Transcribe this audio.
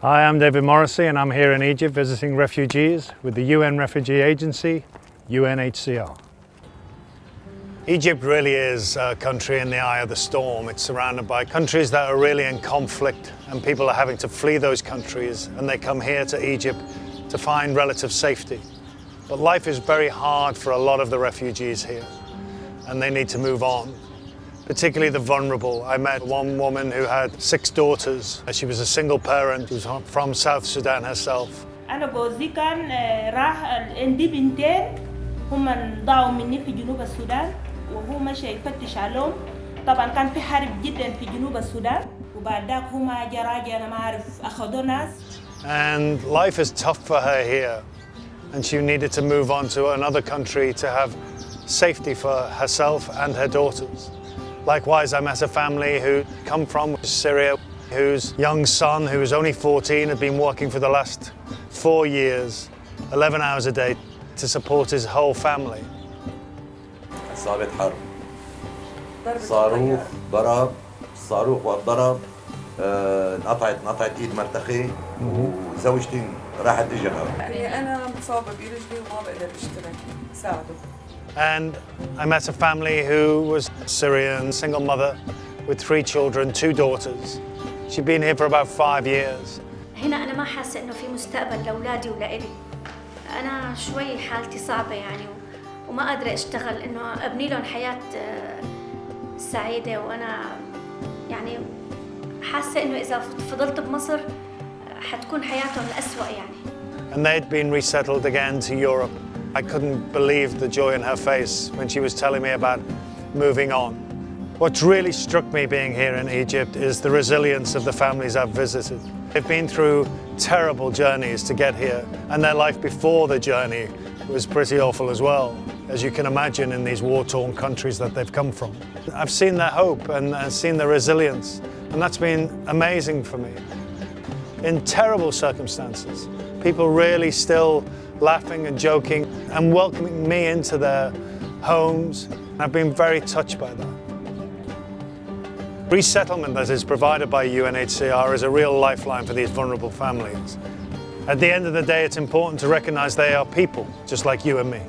Hi, I'm David Morrissey and I'm here in Egypt visiting refugees with the UN Refugee Agency, UNHCR. Egypt really is a country in the eye of the storm. It's surrounded by countries that are really in conflict and people are having to flee those countries, and they come here to Egypt to find relative safety. But life is very hard for a lot of the refugees here and they need to move on. Particularly the vulnerable. I met one woman who had 6 daughters. She was a single parent who's from South Sudan herself. أنا جوزي كان راح عندي بنتين هم ضاعوا مني في جنوب السودان وهو مشى يفتش عليهم. طبعا كان في حرب جدا في جنوب السودان وبعد ذاك هما جراجع أنا ما أعرف أخذوا ناس. And life is tough for her here, and she needed to move on to another country to have safety for herself and her daughters. Likewise, I met a family who come from Syria, whose young son, who was only 14, had been working for the last 4 years, 11 hours a day, to support his whole family. إصابة حرب صاروخ ضرب الصاروخ والضرب انقطعت ايد مرتخي وزوجتي راحت اجرها. يعني أنا مصابة برجلي وما بقدر أشتغل ساعده. And I met a family who was Syrian, single mother with 3 children, 2 daughters. She'd been here for about 5 years. هنا أنا ما حاسة إنه في مستقبل لأولادي ولإلي. أنا شوي حالتي صعبة يعني وما قادرة أشتغل إنه أبني لهم حياة سعيدة، وأنا يعني حاسة إنه إذا فضلت بمصر حتكون حياتهم الأسوأ يعني. And they'd been resettled again to Europe. I couldn't believe the joy in her face when she was telling me about moving on. What's really struck me being here in Egypt is the resilience of the families I've visited. They've been through terrible journeys to get here, and their life before the journey was pretty awful as well, as you can imagine in these war-torn countries that they've come from. I've seen their hope and seen their resilience, and that's been amazing for me. In terrible circumstances, people really still laughing and joking and welcoming me into their homes. I've been very touched by that. Resettlement that is provided by UNHCR is a real lifeline for these vulnerable families. At the end of the day, it's important to recognize they are people, just like you and me.